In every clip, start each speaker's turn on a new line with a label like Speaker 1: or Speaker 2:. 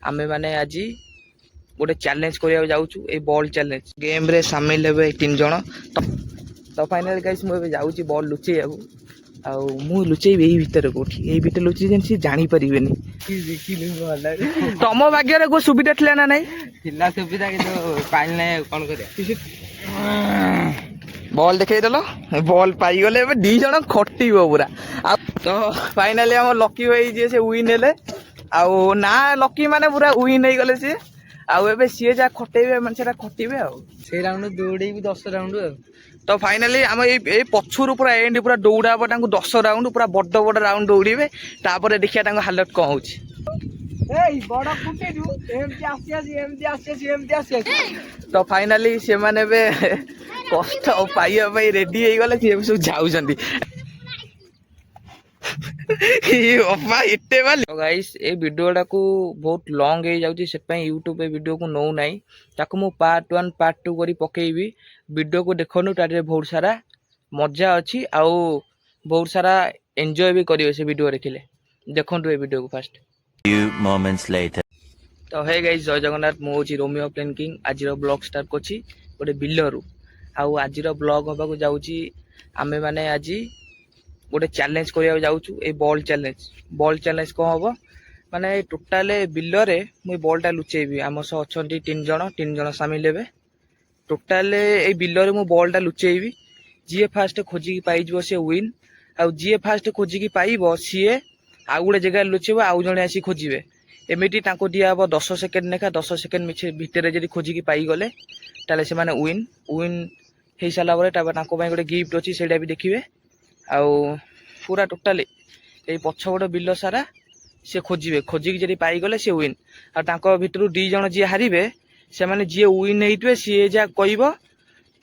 Speaker 1: आमे माने आज गोटे चैलेंज करिया जाउछु ए बॉल चैलेंज गेम रे शामिल हेबे 3 जण तो फाइनल गाइस मु जाउछि बॉल लुचै आगु आ मु लुचै एही भीतर कोठी एही भीतर लुचै जेन सी जानि परिबेनी तम भाग्य रे को सुविधा थिला ना नाही
Speaker 2: थिला सुविधा किंतु पाइल नै कोन करिया
Speaker 1: बॉल देखे देलो बॉल पाई गले ए दी जण खटिबो पूरा आ तो फाइनली हम लकी होई जे से विन हेले आ ना लकी माने पूरा विन हे गले से आउ एबे सीए जा खटेबे मन सेटा खटिबे आ
Speaker 2: से राउंड दौड़े भी 10 राउंड
Speaker 1: तो फाइनली हम ए पछुरु पूरा एंड पूरा दौड़ाबो तांको 10 राउंड पूरा बड़ बड़ राउंड दौड़ीबे तापर देखिया तांको हालत कोन होची
Speaker 2: एई बड़ कुटेजु एमती आसी
Speaker 1: तो फाइनली से माने बे कष्ट पाइया भाई रेडी हे गले से सब जाउजंदी गाइस ए वीडियोटा को बहुत लॉन्ग हो जाउची से पई YouTube पे वीडियो को नौ नाही ताको मु पार्ट 1 पार्ट 2 करी पकेइबी वीडियो को देखनु तारे बहुत सारा मजा अछि आ बहुत सारा एन्जॉय भी करियो से वीडियो देखिले देखंतु ए वीडियो को फर्स्ट
Speaker 3: few moments later
Speaker 1: तो हे गाइस जय जगन्नाथ मु होची रोमियो प्लेन किंग आज रो ब्लॉग स्टार्ट करछि गोटे बिल्लरु आ आज रो ब्लॉग होबा को जाउची आमे माने आज गोटे चैलेंज करिया जाउछु ए बॉल चैलेंज को हबो माने टोटल बिल रे मु बॉल टा लुचेबी आम सह अछंती 3 जण शामिल हेबे टोटल ए बिल रे मु बॉल टा लुचेबी जी फास्ट खोजी पाई जबो से विन आ जी फास्ट खोजी की पाइबो सीए आ गुडे जगह लुचेबो आ जणे आसी खोजिबे एमिटी ताको दिया हबो 10 सेकंड नेखा 10 सेकंड मिछ भितरे जदी खोजी की पाई गले ताले से माने विन हे साला बरे ताबा ताको पई गोटे गिफ्ट अछि सेडा भी देखिबे आउ पूरा टोटाली ए पछगड बिल सारा से खोजिबे खोजी की जदी पाई गले से विन आ ताको भितरु 2 जण जे हारिबे से माने जे विन हेइतबे से जा कहिबो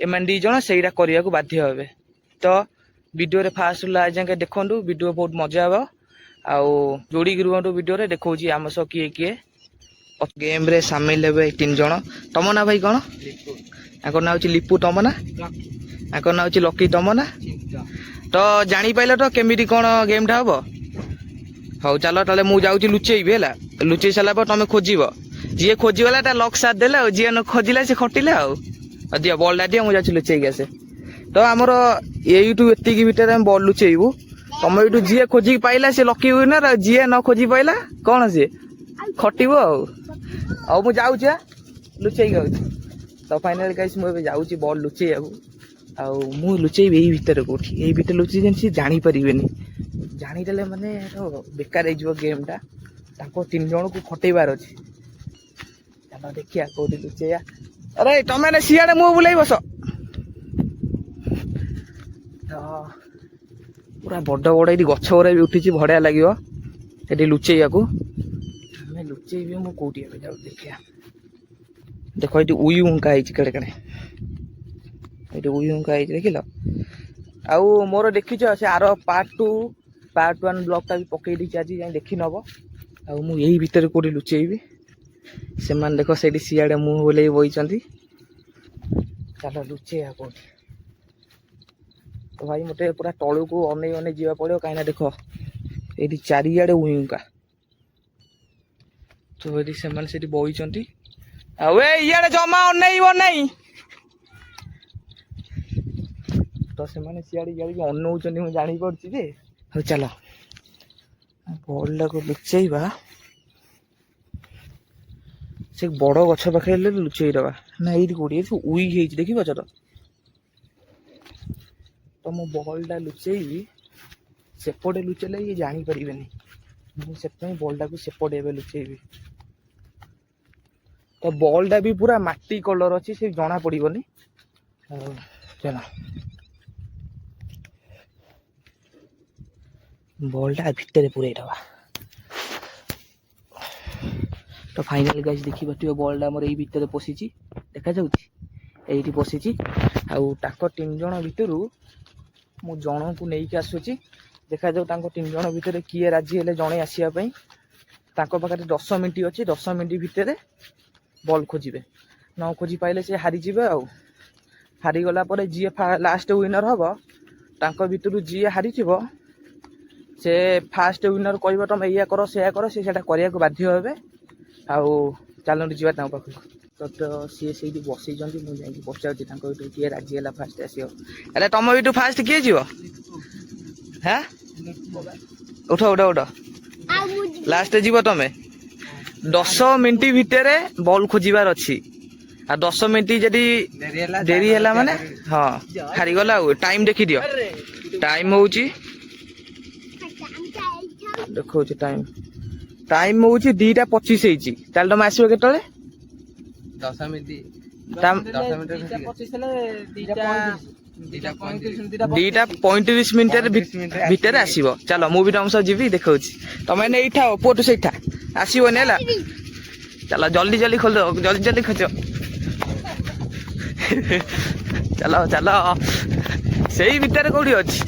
Speaker 1: एमान 2 जण सेइडा करिया को बाध्य होबे तो वीडियो रे फास्ट ला जाके देखंतु वीडियो बहुत मजा आबो आउ जोड़ी गिरुंटू वीडियो रे देखौची आम सो किए गेम रे शामिल हेबे 3 जण तम ना भाई कोन आको ना होची लिपू तम ना आको ना होची लकी तम ना तो जानी पाइल तो केमिटी कोन गेम टा हबो हौ चलो ताले मु जाउची लुचेइबे हला लुचेइ साला पर तमे खोजिबो जे खोजी वाला ता लक साथ देला जे न खोजिला से खटिला आ दिया बॉल दा दिया मु जाउची लुचेइ गेसे तो हमरो एयूट्यूब एत्ती की भीतर हम बॉल लुचेइबू तम एटू जे खोजी पाइला से लकी विनर आ जे न खोजी पाइला कोन से खटिबो आ मु जाउची लुचेइ गाउची तो फाइनल गाइस मु एबे जाउची बॉल लुचेइ आबू आ मु लुचेइ एही भीतर कोठी एही भीतर लुचेइ जेन सी जानि परिबेनी जानि देले माने तो बेकार हे जिवो गेम टा ताको 3 जण को खटेबार अछि चलो देखिया कोठी लुचेया अरे तमे ने सियाडे मु बुलाई बस पूरा बड़ बड़ एटी गछ ओरे भी उठिची भड़िया लागियो एटी लुचेया को हमें लुचेइ भी मु कोठी एबे जाउ देखिया देखो एटी उई उंका हिच केड़े केड़े एटी उई उंका हिच देखिलो आउ मोर देखिछ से आरो पार्ट 1 ब्लॉग टा भी पकई दी आज जाई देखि नबो आउ मु एही भीतर कोठी लुचेइबी से मान देखो सेठी सियाडे मु बोले बइचंती चलो लुचेया कोठी तो भाई मते पूरा तळु को अनै जीवा पड़ियो काइना देखो एठी चारियाडे उइंका तो एठी से मान सेठी बइचंती आ वे इयाडे जमा अनैबो नै तो से माने सियाडे इयाडे अनौचंती मु जानि पड़छि जे हो चलो बॉल को लुचेइबा से बड़ गछ पाखे लुचेइ दबा ना एठी कोडी उई हेइछ देखि बछ तो मो बॉल टा लुचेइबी सेपटे लुचेले ये जानि परिबेनी मु सेपे बॉल टा को सेपटे एबे लुचेइबी तो बॉल टा भी पूरा माटी कलर अछि से जाना पड़िबोनी चलो बॉल टा भितर पुरै दबा तो फाइनल गाइस देखि बतियो बॉल टा हमर एई भितर पसिची देखा जाउची एइठी पसिची आउ ताको 3 जण भितरु मु जण को नेई के आसुची देखा जाउ ताको 3 जण भितर किए राजी हेले जणे आसिया पई ताको पाखरे 10 मिनिट अछि 10 मिनिट भितर बॉल खोजिबे न खोजी पाइले से हारि जिबे आउ हारि गला परे जी लास्ट विनर हबो ताको भितरु जी हारि थिबो से फास्ट विनर कहबो तुम या करो से सेटा करिया को बाध्य होबे ଆଉ ଚାଲନ୍ତୁ ଯିବା ତାଙ୍କ ପାଖକୁ। ତ ସିଏ ସେଇଠି ବସିଛନ୍ତି, ମୁଁ ଯାଇକି ପଚାରୁଛି ତାଙ୍କ ଭିତରୁ କିଏ ରାଜି ହେଲା ଫାଷ୍ଟ ଆସିବ। ଆରେ ତମ ଭିତରୁ ଫାଷ୍ଟ କିଏ ଯିବ? ହାଁ ଉଠ ଉଠ ଉଠ, ଲାଷ୍ଟ ଯିବ ତମେ। 10 ମିନିଟ୍ ଭିତରେ ବଲ୍ ଖୋଜିବାର ଅଛି। ଆଉ 10 ମିନିଟ୍ ଯଦି ଡେରି ହେଲା ମାନେ ହଁ ହାରିଗଲା। ଆଉ ଟାଇମ୍ ଦେଖିଦିଅ, ଟାଇମ୍ ହଉଛି ଦେଖଉଛି ଟାଇମ୍ ହଉଛି 2:25 ହେଇଛି। ତାହେଲେ ତମେ ଆସିବ କେତେବେଳେ?
Speaker 2: 10 ମିନିଟ୍
Speaker 1: 2:35 ଭିତରେ ଆସିବ। ଚାଲ ମୁଁ ବି ତମ ସହ ଯିବି, ଦେଖଉଛି। ତମେ ଏଇନେ ଏଇଠା ପୁଅଠୁ ସେଇଠା ଆସିବନି ହେଲା। ଚାଲ ଜଲ୍ଦି ଜଲ୍ଦି ଖୋଲିଦବ, ଜଲ୍ଦି ଜଲ୍ଦି ଖୋଜ। ଚାଲ ଚାଲ, ସେଇ ଭିତରେ କୋଉଠି ଅଛି?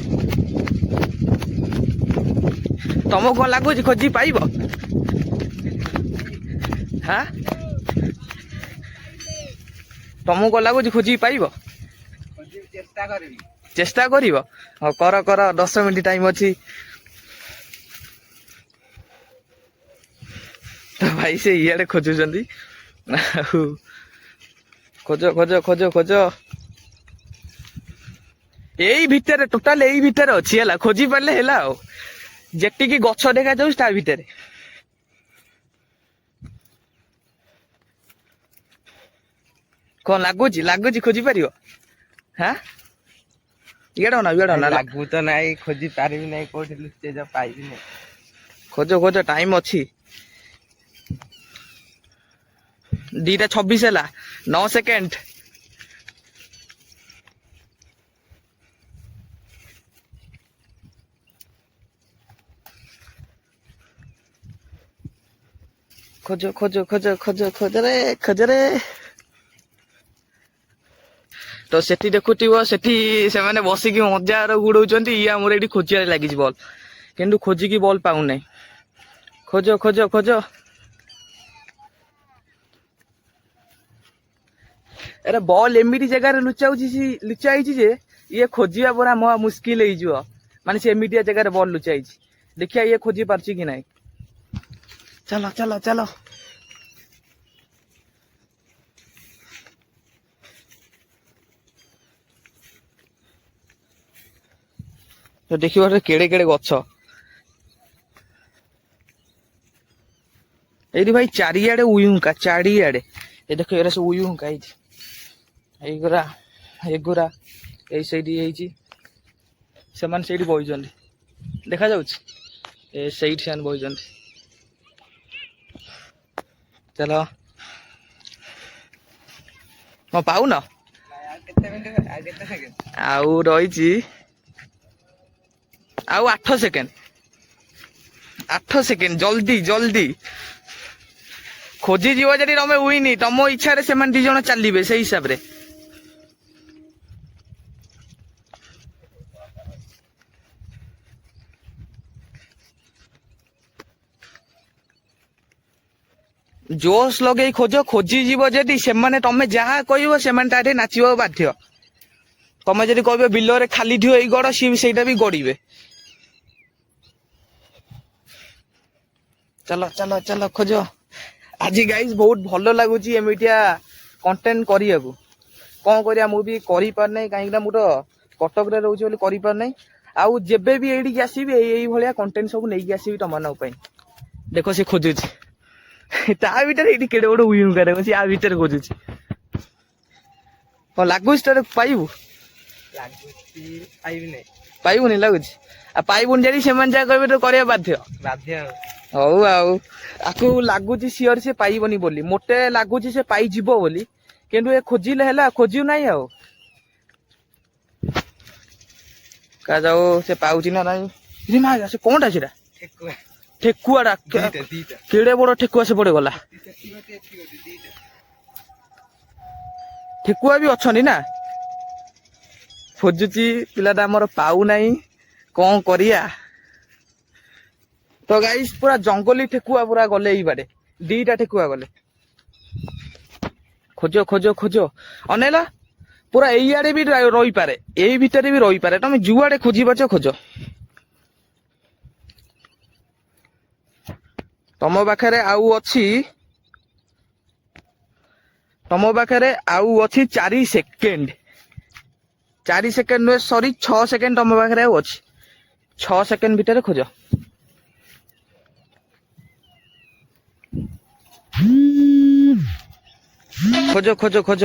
Speaker 1: ତମକୁ କଣ ଲାଗୁଛି ଖୋଜି ପାଇବ? ହାଁ ତମକୁ କଣ ଲାଗୁଛି ଖୋଜିକି ପାଇବ? ଚେଷ୍ଟା କରିବ? ହଉ କର କର, 10 ମିନିଟ୍ ଟାଇମ୍ ଅଛି। ତ ଭାଇ ସେ ଇଆଡେ ଖୋଜୁଛନ୍ତି। ଆଉ ଖୋଜ ଖୋଜ ଖୋଜ ଖୋଜ, ଏଇ ଭିତରେ, ଟୋଟାଲ ଏଇ ଭିତରେ ଅଛି ହେଲା। ଖୋଜି ପାରିଲେ ହେଲା। ଆଉ ଯେତିକି ଗଛ ଦେଖାଯାଉଛି ତା ଭିତରେ। କଣ ଲାଗୁଛି ଖୋଜି ପାରିବ? ହାଁ ଇଆଡ ନା
Speaker 2: ଲାଗୁ ତ ନାଇଁ, ଖୋଜି ପାରିବି ନାହିଁ, କୋଉଠି ଲୁଚେଇଛ ପାଇବି ନାହିଁ।
Speaker 1: ଖୋଜ ଖୋଜ, ଟାଇମ୍ ଅଛି। 2:26 ହେଲା, 9 ସେକେଣ୍ଡ। ଖୋଜ ଖୋଜ ଖୋଜ ଖୋଜ ଖୋଜରେ ଖୋଜରେ। ତ ସେଠି ଦେଖୁଥିବ, ସେଠି ସେମାନେ ବସିକି ମଜାର ଉଡଉଛନ୍ତି। ଇଏ ଆମର ଏଇଠି ଖୋଜିବାରେ ଲାଗିଛି ବଲ୍, କିନ୍ତୁ ଖୋଜିକି ବଲ୍ ପାଉନାହିଁ। ଖୋଜ ଖୋଜ ଖୋଜ, ଆରେ ବଲ୍ ଏମିତି ଜାଗାରେ ଲୁଚା ହେଇଛି ଯେ ଇଏ ଖୋଜିବା ପୁରା ମହା ମୁସ୍କିଲ ହେଇଯିବ। ମାନେ ସେ ଏମିତିଆ ଜାଗାରେ ବଲ୍ ଲୁଚା ହେଇଛି। ଦେଖିବା ଇଏ ଖୋଜି ପାରୁଛି କି ନାହିଁ। ଚାଲ ଚାଲ ଚାଲ, ଦେଖିବ କେଡେ କେଡେ ଗଛ ଏଇଠି ଭାଇ। ଚାରିଆଡେ ଉୟୁଙ୍କା, ଚାରିଆଡେ। ଏ ଦେଖ, ଏରା ସବୁ ଉୟୁଙ୍କା ହେଇଛି। ଏଗୁରା ଏଇ ସେଇଠି ହେଇଛି। ସେମାନେ ସେଇଠି ବଇଛନ୍ତି, ଦେଖାଯାଉଛି। ସେଇଠି ସେମାନେ ବଇଛନ୍ତି। ଚାଲ, କଣ ପାଉନ? ଆଉ ରହିଛି ଆଉ 8 ସେକେଣ୍ଡ। 8 ସେକେଣ୍ଡ, ଜଲ୍ଦି ଜଲ୍ଦି ଖୋଜିଯିବ। ଯଦି ତମେ ୱିନି, ତମ ଇଚ୍ଛାରେ ସେମାନେ 2 ଜଣ ଚାଲିବେ ସେଇ ହିସାବରେ। ଜୋସ୍ ଲଗେଇ ଖୋଜ। ଖୋଜିଯିବ ଯଦି ସେମାନେ, ତମେ ଯାହା କହିବ ସେମାନେ ତାଠି ନାଚିବାକୁ ବାଧ୍ୟ। ତମେ ଯଦି କହିବ ବିଲରେ ଖାଲି ଥିବ ଏଇ ଗଡ, ସିଏ ବି ସେଇଟା ବି ଗଡିବେ। ଚାଲ ଚାଲ ଚାଲ ଖୋଜ। ଆଜି ଗାଇସ୍ ବହୁତ ଭଲ ଲାଗୁଛି ଏମିତିଆ କଣ୍ଟେଣ୍ଟ କରିବାକୁ। କଣ କରିବା, ମୁଁ ବି କରିପାରୁନାହିଁ, କାହିଁକି ନା ମୁଁ ତ କଟକରେ ରହୁଛି ବୋଲି କରିପାରୁନାହିଁ। ଆଉ ଯେବେ ବି ଏଇଠିକି ଆସିବି, ଏଇଭଳିଆ କଣ୍ଟେଣ୍ଟ ସବୁ ନେଇକି ଆସିବି ତମମାନଙ୍କ ପାଇଁ। ଦେଖ ସେ ଖୋଜୁଛି, ତା ଭିତରେ ଏଇଠି କେଡେ ବଡ ଉୟୁଙ୍କାରେ ବସି ଆ ଭିତରେ ଖୋଜୁଛି। କଣ ଲାଗୁଛି ତୋର ପାଇବୁ? ପାଇବୁନି ଲାଗୁଛି। ଆଉ ପାଇବୁନି ଯଦି ସେମାନେ ଯାହା କହିବେ ତ କରିବା ବାଧ୍ୟ। ହଉ ଆଉ, ଆକୁ ଲାଗୁଛି ସିଓର ସେ ପାଇବନି ବୋଲି। ମୋଟେ ଲାଗୁଛି ସେ ପାଇଯିବ ବୋଲି, କିନ୍ତୁ ଏ ଖୋଜିଲେ ହେଲା, ଖୋଜିବ ନାହିଁ। ଆଉ କା ଯାଉ ସେ ପାଉଛି ନା ନାହିଁ। ସେ କଣଟା ସେଟା? ଠେକୁଆଟା। କେଡେ ବଡ ଠେକୁଆ ସେପଟେ ଗଲା। ଠେକୁଆ ବି ଅଛନ୍ତି ନା। ଖୋଜୁଛି ପିଲାଟା ଆମର, ପାଉନାହିଁ। କଣ କରିବା? ତ ଗାଇସ୍ ପୁରା ଜଙ୍ଗଲୀ ଠେକୁଆ ପୁରା ଗଲେ ଏଇ ବାଟେ। 2ଟା ଠେକୁଆ ଗଲେ। ଖୋଜ ଖୋଜ ଖୋଜ, ଅନେଇଲ ପୁରା ଏଇଆଡେ ବି ରହିପାରେ, ଏଇ ଭିତରେ ବି ରହିପାରେ। ତମେ ଯୁଆଡେ ଖୋଜି ପାରୁଛ ଖୋଜ। ତମ ପାଖରେ ଆଉ ଅଛି ତମ ପାଖରେ ଆଉ ଅଛି 4 ସେକେଣ୍ଡ। 4 ସେକେଣ୍ଡ ନୁହେଁ, ସରି 6 ସେକେଣ୍ଡ ତମ ପାଖରେ ଆଉ ଅଛି। 6 ସେକେଣ୍ଡ ଭିତରେ ଖୋଜ। ଖୋଜ ଖୋଜ ଖୋଜ।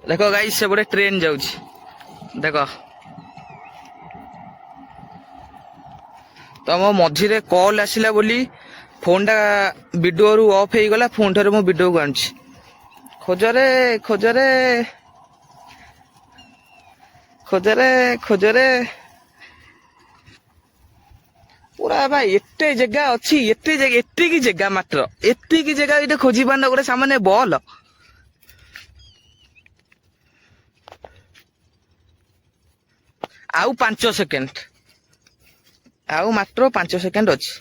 Speaker 1: ଦେଖ ଗାଇସ୍, ସେ ଗୋଟେ ଟ୍ରେନ ଯାଉଛି ଦେଖ। ତମ ମଝିରେ କଲ୍ ଆସିଲା ବୋଲି ଫୋନଟା ଭିଡିଓରୁ ଅଫ୍ ହେଇଗଲା। ଫୋନ ଠାରୁ ମୁଁ ଭିଡିଓକୁ ଆଣୁଛି। ଖୋଜରେ ଖୋଜରେ ଖୋଜରେ ଖୋଜରେ। ପୁରା ଭାଇ ଏତେ ଜାଗା ଅଛି, ଏତେ ଜାଗା, ଏତିକି ଜାଗା, ମାତ୍ର ଏତିକି ଜାଗା ଏଇଟା ଖୋଜି ପାରୁନ ଗୋଟେ ସାମାନ୍ୟ ବଲ। ଆଉ 5 ସେକେଣ୍ଡ, ଆଉ ମାତ୍ର 5 ସେକେଣ୍ଡ ଅଛି।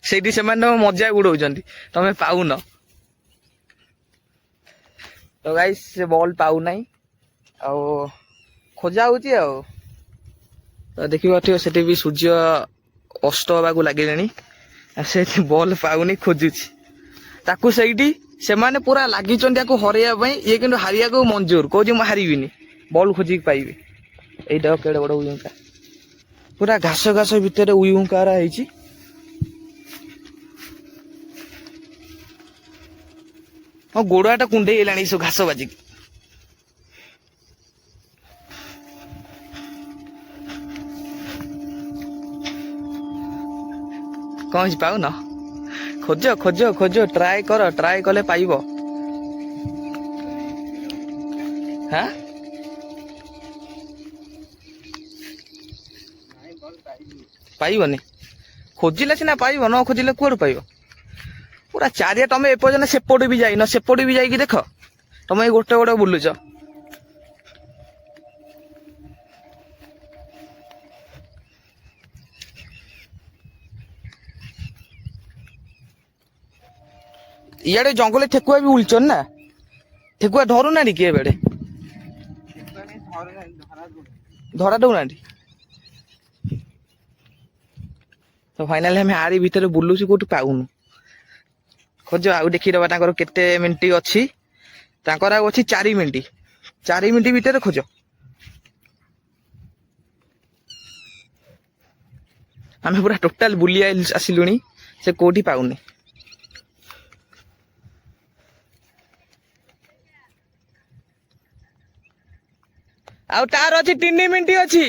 Speaker 1: ସେଇଠି ସେମାନେ ମଜା ଉଡଉଛନ୍ତି, ତମେ ପାଉନ। ତ ଗାଇସ୍, ସେ ବଲ୍ ପାଉନାହିଁ। ଆଉ ଖୋଜା ହଉଛି ଆଉ। ତ ଦେଖିପାରୁଥିବ ସେଠି ବି ସୂର୍ଯ୍ୟ ଅସ୍ତ ହେବାକୁ ଲାଗିଲେଣି। ସେଠି ବଲ୍ ପାଉନି, ଖୋଜୁଛି ତାକୁ। ସେଇଠି ସେମାନେ ପୁରା ଲାଗିଛନ୍ତି ତାକୁ ହରେଇବା ପାଇଁ। ଇଏ କିନ୍ତୁ ହାରିବାକୁ ମଞ୍ଜୁର, କହୁଛି ମୁଁ ହାରିବିନି, ବଲ୍ ଖୋଜିକି ପାଇବି। ଏଇଟା କେଡେ ବଡ ଉଇହୁଙ୍କା, ପୁରା ଘାସ ଘାସ ଭିତରେ ଉଇହୁଙ୍କା ହେଇଛି। ହଁ, ଗୋଡ ହାତ କୁଣ୍ଡେଇ ହେଲାଣି ସବୁ ଘାସ ବାଜିକି। କଣ ହେଇଛି, ପାଉନ? ଖୋଜ ଖୋଜ ଖୋଜ, ଟ୍ରାଏ କର, ଟ୍ରାଏ କଲେ ପାଇବ। ହାଁ, ପାଇବନି? ଖୋଜିଲେ ସିନା ପାଇବ, ନ ଖୋଜିଲେ କୁଆଡୁ ପାଇବ? ପୁରା ଚାରିଆ ତମେ ଏପର୍ଯ୍ୟନ୍ତ ସେପଟେ ବି ଯାଇନ। ସେପଟେ ବି ଯାଇକି ଦେଖ, ତମେ ଏଇ ଗୋଟେ ଗୋଟେ ବୁଲୁଛ। ଇଆଡେ ଜଙ୍ଗଲରେ ଠେକୁଆ ବି ବୁଲୁଛନ୍ ନା। ଠେକୁଆ ଧରୁନାହାନ୍ତି କି ଏବେଡେ? ଧରା ଦଉନାହାନ୍ତି। ତ ଫାଇନାଲି ଆମେ ଆରି ଭିତରେ ବୁଲୁଛୁ, କୋଉଠି ପାଉନୁ। ଖୋଜ ଆଉ ଦେଖିଦବା ତାଙ୍କର କେତେ ମିନିଟ୍ ଅଛି। ତାଙ୍କର ଆଉ ଅଛି 4 ମିନିଟ୍। 4 ମିନିଟ୍ ଭିତରେ ଖୋଜ। ଆମେ ପୁରା ଟୋଟାଲ ବୁଲି ଆସିଲୁଣି, ସେ କୋଉଠି ପାଉନି। ଆଉ ତାର ଅଛି 3 ମିନିଟ୍ ଅଛି।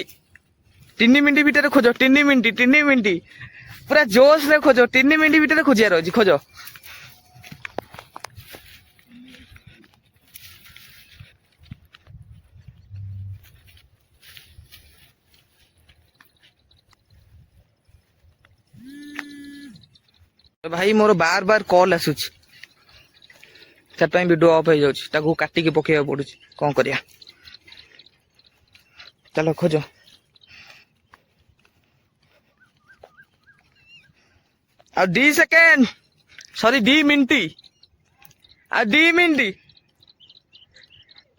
Speaker 1: 3 ମିନିଟ୍ ଭିତରେ ଖୋଜ। 3 ମିନିଟ୍, 3 ମିନିଟ୍, ପୁରା ଜୋସ୍ ରେ ଖୋଜ। 3 ମିନିଟ୍ ଭିତରେ ଖୋଜିବାର ଅଛି, ଖୋଜ। ଭାଇ ମୋର ବାର ବାର କଲ୍ ଆସୁଛି, ସେଥିପାଇଁ ଭିଡିଓ ଅଫ୍ ହେଇଯାଉଛି। ତାକୁ କାଟିକି ପକେଇବାକୁ ପଡୁଛି, କଣ କରିବା। ଚାଲ ଖୋଜ। ଆଉ 2 ସେକେଣ୍ଡ, ସରି 2 ମିନିଟ୍, ଆଉ 2 ମିନିଟ୍।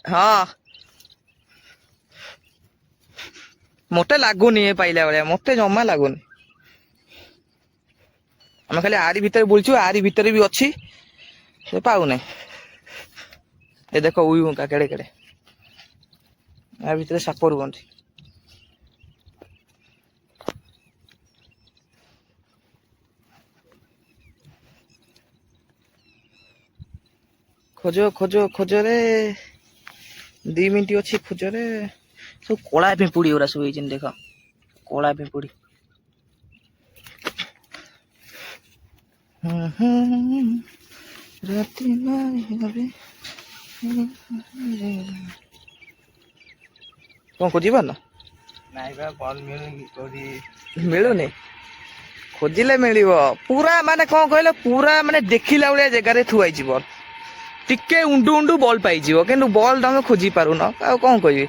Speaker 1: ହଁ, ମତେ ଲାଗୁନି ଏ ପାଇଲା ଭଳିଆ, ମତେ ଜମା ଲାଗୁନି। ଆମେ ଖାଲି ଆରି ଭିତରେ ବୁଲଛୁ, ଆରି ଭିତରେ ବି ଅଛି, ସେ ପାଉନାହିଁ। ଏ ଦେଖ ଉଇହୁଙ୍କା କେଡେ କେଡେ, ଆ ଭିତରେ ସାପ ରୁହନ୍ତି। ଖୋଜ ଖୋଜ ଖୋଜରେ, 2 ମିନିଟ୍ ଅଛି, ଖୋଜରେ। ସବୁ କଳା ପିମ୍ପୁଡି ଗୁରା ସବୁ ହେଇଛନ୍ତି, ଦେଖ କଳା ପିମ୍ପୁଡି। ରାତି କଣ ଖୋଜି ପାରୁନ?
Speaker 2: ନାଇଁ ବା, ବଲ୍ ମିଳୁନି, କୋଉଠି
Speaker 1: ମିଳୁନି? ଖୋଜିଲେ ମିଳିବ। ପୁରା ମାନେ କଣ କହିଲ, ପୁରା ମାନେ ଦେଖିଲା ଭଳିଆ ଜାଗାରେ ଥୁଆ ହେଇଛି ବଲ୍। ଟିକେ ଉଣ୍ଡୁ ଉଣ୍ଡୁ ବଲ୍ ପାଇଯିବ, କିନ୍ତୁ ବଲ୍ ତମେ ଖୋଜି ପାରୁନ। ଆଉ କଣ କହିବି।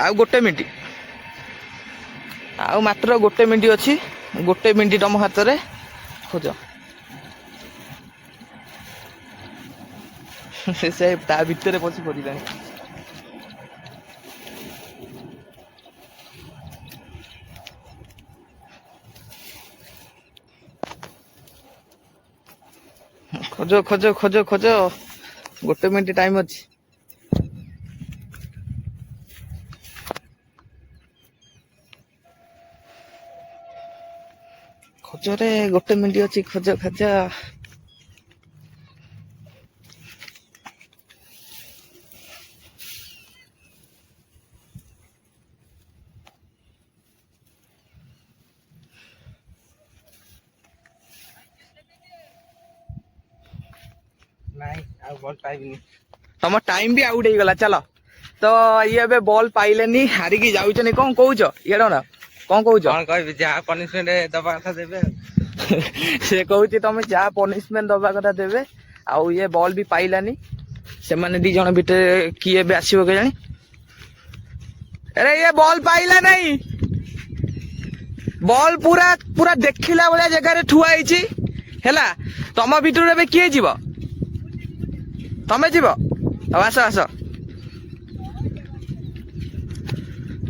Speaker 1: ଆଉ 1 ମିନିଟ୍, ଆଉ ମାତ୍ର 1 ମିନିଟ୍ ଅଛି। 1 ମିନିଟ୍ ତମ ହାତରେ, ଖୋଜ। ସେ ତା ଭିତରେ ପଶି ଖୋଜିଲାଣି। ଖୋଜ ଖୋଜ ଖୋଜ ଖୋଜ 1 ମିନିଟ୍ ଟାଇମ୍ ଅଛି। ଖୋଜରେ 1 ମିନିଟ୍ ଅଛି। ଖୋଜ ଖୋଜ।
Speaker 2: ନାଇଁ ଆଉ ବଲ୍ ପାଇବିନି।
Speaker 1: ତମ ଟାଇମ୍ ବି ଆଉଟ୍ ହେଇଗଲା। ଚାଲ ତ ଇଏ ଏବେ ବଲ୍ ପାଇଲେନି, ହାରିକି ଯାଉଛନ୍ତି। କଣ କହୁଛ ଇଏଡ ନା କଣ କହୁଛ?
Speaker 2: କଣ କହିବି, ଯାହା ପନିଶମେଣ୍ଟ ଦବା କଥା ଦେବେ ଆଉ।
Speaker 1: ସେ କହୁଛି ତମେ ଯାହା ପନିଶମେଣ୍ଟ ଦବା କଥା ଦେବେ। ଆଉ ଇଏ ବଲ୍ ବି ପାଇଲାନି। ସେମାନେ 2 ଜଣ ଭିତରେ କିଏ ଏବେ ଆସିବ କେଜାଣି? ଆରେ ଇଏ ବଲ୍ ପାଇଲା ନାହିଁ। ବଲ୍ ପୁରା ପୁରା ଦେଖିଲା ଭଳିଆ ଜାଗାରେ ଥୁଆ ହେଇଛି ହେଲା। ତମ ଭିତରୁ ଏବେ କିଏ ଯିବ? ତମେ ଯିବ? ଆଉ ଆସ ଆସ।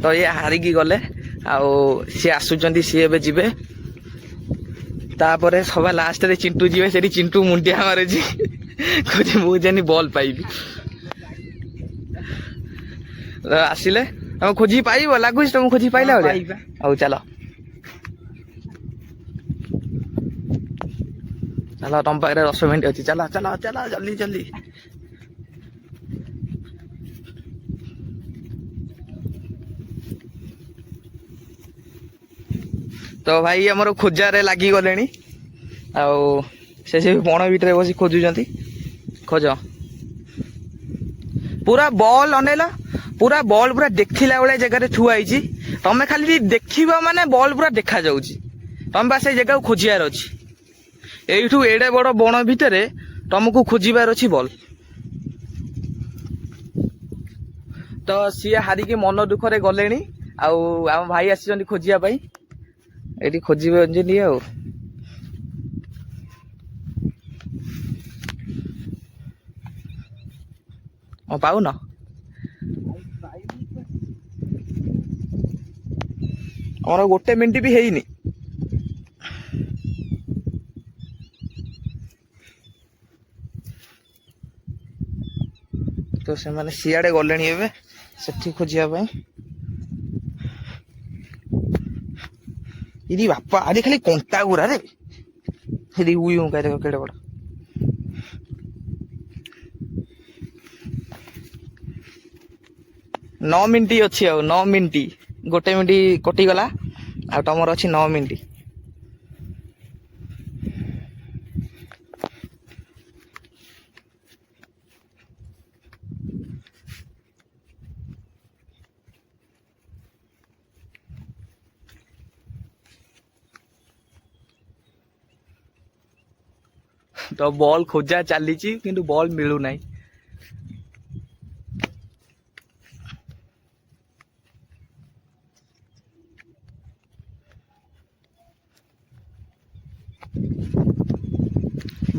Speaker 1: ତ ଇଏ ହାରିକି ଗଲେ। ଆଉ ସିଏ ଆସୁଛନ୍ତି, ସିଏ ଏବେ ଯିବେ। ତାପରେ ସବା ଲାଷ୍ଟରେ ଚିଣ୍ଟୁ ଯିବେ। ସେଠି ଚିଣ୍ଟୁ ମୁଣ୍ଡିଆ ମାରୁଛି, କହୁଛି ମୁଁ ଯେନି ବଲ୍ ପାଇବି। ଆସିଲେ ତମେ ଖୋଜିକି ପାଇବ, ଲାଗୁଛି ତମକୁ ଖୋଜିକି ପାଇଲା ଭଳିଆ?
Speaker 2: ପାଇବା।
Speaker 1: ହଉ ଚାଲ ଚାଲ, ତମ ପାଖରେ 10 ମିନିଟ୍ ଅଛି। ଚାଲ ଚାଲ ଚାଲ, ଜଲ୍ଦି ଜଲ୍ଦି। ତ ଭାଇ ଆମର ଖୋଜାରେ ଲାଗିଗଲେଣି। ଆଉ ସେ ବଣ ଭିତରେ ବସି ଖୋଜୁଛନ୍ତି। ଖୋଜ। ପୁରା ବଲ୍ ଅନେଇଲ, ପୁରା ବଲ୍ ପୁରା ଦେଖିଲା ଭଳିଆ ଜାଗାରେ ଥୁଆ ହେଇଛି। ତମେ ଖାଲି ଦେଖିବ ମାନେ ବଲ୍ ପୁରା ଦେଖା ଯାଉଛି। ତମେ ବା ସେଇ ଜାଗାକୁ ଖୋଜିବାର ଅଛି। ଏଇଠୁ ଏଡେ ବଡ ବଣ ଭିତରେ ତମକୁ ଖୋଜିବାର ଅଛି ବଲ୍। ତ ସିଏ ହାରିକି ମନ ଦୁଃଖରେ ଗଲେଣି। ଆଉ ଆମ ଭାଇ ଆସିଛନ୍ତି ଖୋଜିବା ପାଇଁ। ଏଠି ଖୋଜିବେ ଅଞ୍ଜଲି ଆଉ। ପାଉନ? ଆମର 1 ମିନିଟ୍ ବି ହେଇନି। ତ ସେମାନେ ସିଆଡେ ଗଲେଣି ଏବେ, ସେଠି ଖୋଜିବା ପାଇଁ। ଇଦି ବାପା, ଆରେ ଖାଲି କଣ୍ଟା ଗୁରାରେ ଉଇ କେଡେ ବଡ। 9 ମିନିଟ୍ ଅଛି। ଆଉ 9 ମିନିଟ୍। 1 ମିନିଟ୍ କଟିଗଲା। ଆଉ ତମର ଅଛି 9 ମିନିଟ୍। ତ ବଲ୍ ଖୋଜା ଚାଲିଛି, କିନ୍ତୁ ବଲ୍ ମିଳୁନାହିଁ।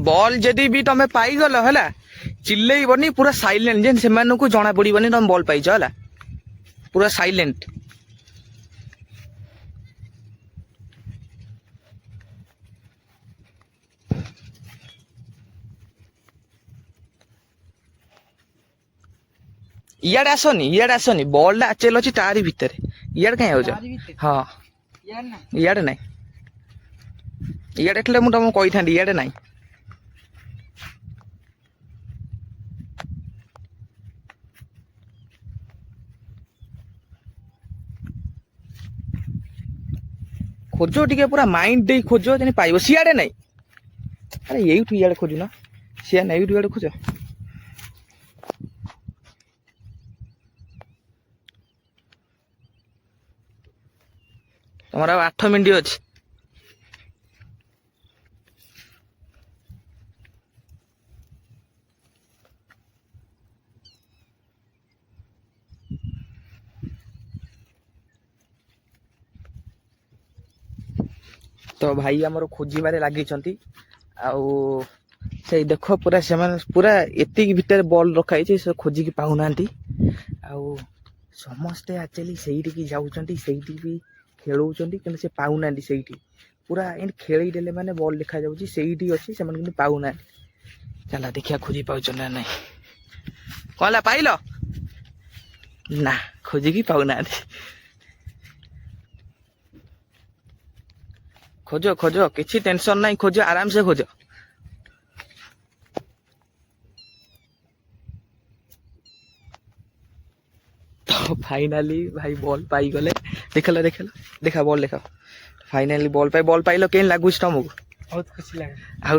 Speaker 1: ବଲ୍ ଯଦି ବି ତମେ ପାଇଗଲ ହେଲା, ଚିଲେଇବନି, ପୁରା ସାଇଲେଣ୍ଟ, ଯେନ୍ ସେମାନଙ୍କୁ ଜଣା ପଡିବନି ତମେ ବଲ୍ ପାଇଛ ହେଲା। ପୁରା ସାଇଲେଣ୍ଟ। ଇଆଡେ ଆସନି, ଇଆଡେ ଆସନି। ବଲ୍ ଟା ଆଚେଲ ଅଛି ତାରି ଭିତରେ। ଇଆଡେ କାଇଁ ଆଉଛ? ହଁ, ଇଆଡେ ନାଇଁ। ଇଆଡେ ଥିଲେ ମୁଁ ତମକୁ କହିଥାନ୍ତି, ଇଆଡେ ନାଇଁ। ଖୋଜ ଟିକେ, ପୁରା ମାଇଣ୍ଡ ଦେଇ ଖୋଜ, ଯେମିତି ପାଇବ। ସିଆଡେ ନାଇଁ। ଆରେ ଏଇଠୁ ଇଆଡେ ଖୋଜୁନ। ସିଆଡେ ନାଇଁ, ଏଇଠୁ ଇଆଡେ ଖୋଜ। ତମର ଆଉ 8 ମିନିଟ୍ ଅଛି। ତ ଭାଇ ଆମର ଖୋଜିବାରେ ଲାଗିଛନ୍ତି। ଆଉ ସେଇ ଦେଖ, ପୁରା ସେମାନେ ପୁରା ଏତିକି ଭିତରେ ବଲ୍ ରଖା ହେଇଛି, ସେ ଖୋଜିକି ପାଉନାହାନ୍ତି। ଆଉ ସମସ୍ତେ ଆକ୍ଚୁଆଲି ସେଇଠିକି ଯାଉଛନ୍ତି, ସେଇଠି ବି ଖେଳଉଛନ୍ତି, କିନ୍ତୁ ସେ ପାଉନାହାନ୍ତି। ସେଇଠି ପୁରା ଏମିତି ଖେଳେଇ ଦେଲେ ମାନେ ବଲ୍ ଦେଖାଯାଉଛି, ସେଇଠି ଅଛି, ସେମାନେ କିନ୍ତୁ ପାଉନାହାନ୍ତି। ଚାଲ ଦେଖିବା ଖୋଜି ପାଉଛ ନା ନାଇଁ। କଣ ହେଲା ପାଇଲ? ନା ଖୋଜିକି ପାଉନାହାନ୍ତି। ଖୋଜ ଖୋଜ କିଛି ଟେନସନ ନାହିଁ, ଖୋଜ ଆରାମସେ ଖୋଜ। ତ ଫାଇନାଲି ଭାଇ ବଲ୍ ପାଇଗଲେ। ଦେଖିଲ ଦେଖିଲ ଦେଖା ବଲ୍ ଦେଖ। ଫାଇନାଲି ବଲ୍ ପାଇଲ କେମିତି ଲାଗୁଛି ତମକୁ?
Speaker 2: ବହୁତ ଖୁସି ଲାଗେ।
Speaker 1: ଆଉ